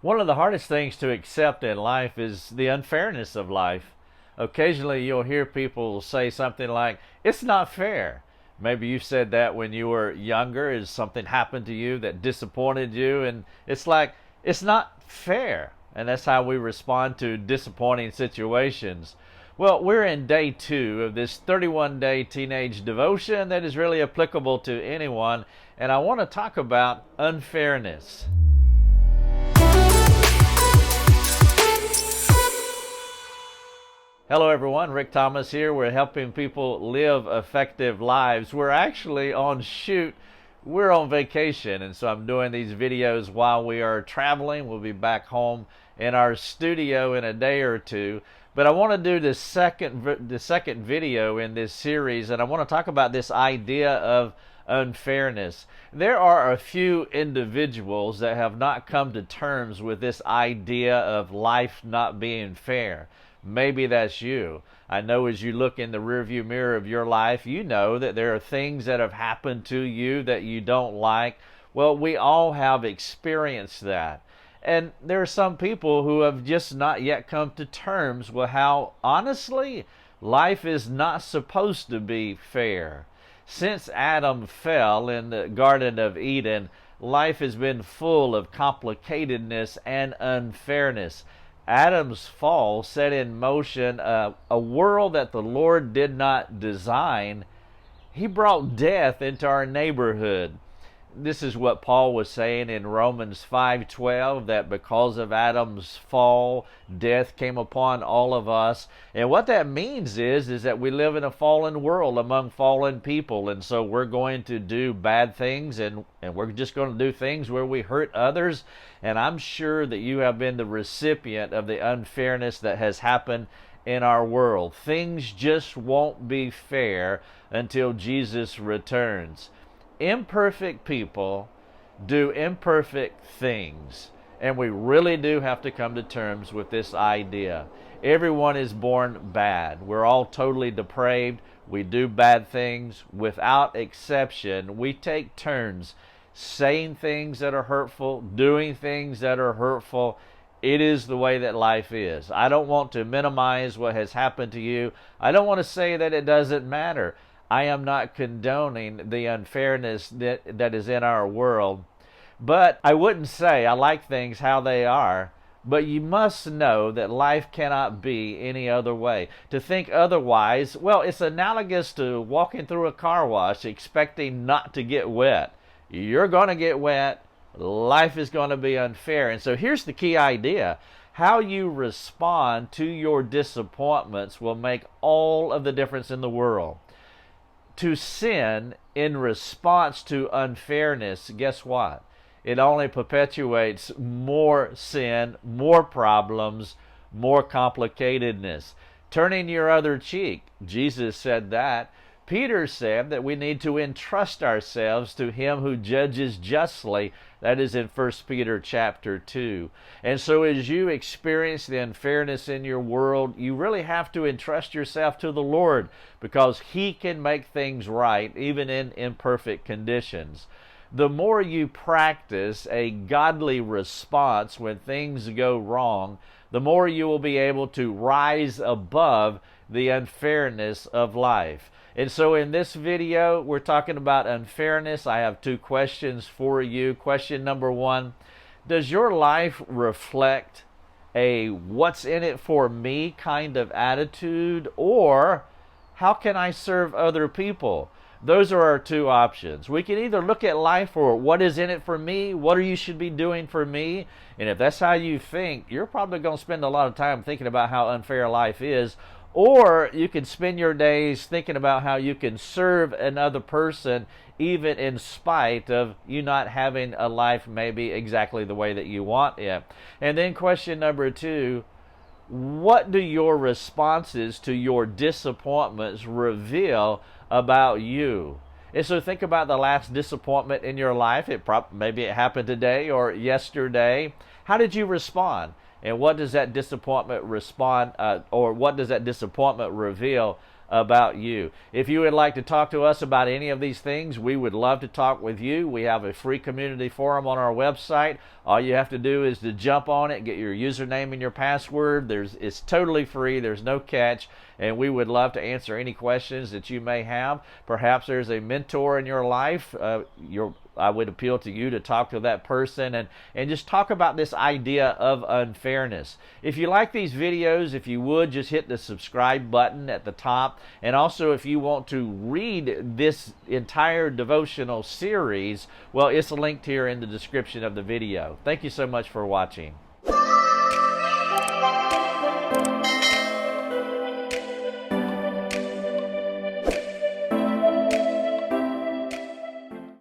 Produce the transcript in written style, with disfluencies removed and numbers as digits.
One of the hardest things to accept in life is the unfairness of life. Occasionally you'll hear people say something like, "It's not fair." Maybe you said that when you were younger, as something happened to you that disappointed you, and it's like, it's not fair. And that's how we respond to disappointing situations. Well, we're in day 2 of this 31-day teenage devotion that is really applicable to anyone, and I want to talk about unfairness. Hello everyone, Rick Thomas here. We're helping people live effective lives. We're actually on shoot. We're on vacation, and so I'm doing these videos while we are traveling. We'll be back home in our studio in a day or two. But I want to do the second video in this series, and I want to talk about this idea of unfairness. There are a few individuals that have not come to terms with this idea of life not being fair. Maybe that's you. I know as you look in the rearview mirror of your life, you know that there are things that have happened to you that you don't like. Well, we all have experienced that. And there are some people who have just not yet come to terms with how, honestly, life is not supposed to be fair. Since Adam fell in the Garden of Eden, life has been full of complicatedness and unfairness. Adam's fall set in motion a world that the Lord did not design. He brought death into our neighborhood. This is what Paul was saying in Romans 5:12, that because of Adam's fall, death came upon all of us. And what that means is that we live in a fallen world among fallen people, and so we're going to do bad things, and we're just going to do things where we hurt others. And I'm sure that you have been the recipient of the unfairness that has happened in our world. Things just won't be fair until Jesus returns. Imperfect people do imperfect things, and we really do have to come to terms with this idea. Everyone is born bad. We're all totally depraved. We do bad things. Without exception, we take turns saying things that are hurtful, doing things that are hurtful. It is the way that life is. I don't want to minimize what has happened to you. I don't want to say that it doesn't matter. I am not condoning the unfairness that is in our world. But I wouldn't say I like things how they are. But you must know that life cannot be any other way. To think otherwise, well, it's analogous to walking through a car wash expecting not to get wet. You're going to get wet. Life is going to be unfair. And so here's the key idea. How you respond to your disappointments will make all of the difference in the world. To sin in response to unfairness, guess what? It only perpetuates more sin, more problems, more complicatedness. Turning your other cheek, Jesus said that. Peter said that we need to entrust ourselves to him who judges justly. That is in 1 Peter chapter 2. And so as you experience the unfairness in your world, you really have to entrust yourself to the Lord, because he can make things right even in imperfect conditions. The more you practice a godly response when things go wrong, the more you will be able to rise above the unfairness of life. And so in this video, we're talking about unfairness. I have 2 questions for you. Question number 1, does your life reflect a what's in it for me kind of attitude, or how can I serve other people? Those are our 2 options. We can either look at life for what is in it for me, what you should be doing for me, and if that's how you think, you're probably going to spend a lot of time thinking about how unfair life is. Or you can spend your days thinking about how you can serve another person even in spite of you not having a life maybe exactly the way that you want it. And then question number 2, what do your responses to your disappointments reveal about you? And so think about the last disappointment in your life. Maybe it happened today or yesterday. How did you respond? And what does that disappointment what does that disappointment reveal about you. If you would like to talk to us about any of these things, we would love to talk with you. We have a free community forum on our website. All you have to do is to jump on it, get your username and your password. It's totally free. There's no catch, and we would love to answer any questions that you may have. Perhaps there's a mentor in your life. I would appeal to you to talk to that person and just talk about this idea of unfairness. If you like these videos, if you would, just hit the subscribe button at the top. And also, if you want to read this entire devotional series, well, it's linked here in the description of the video. Thank you so much for watching.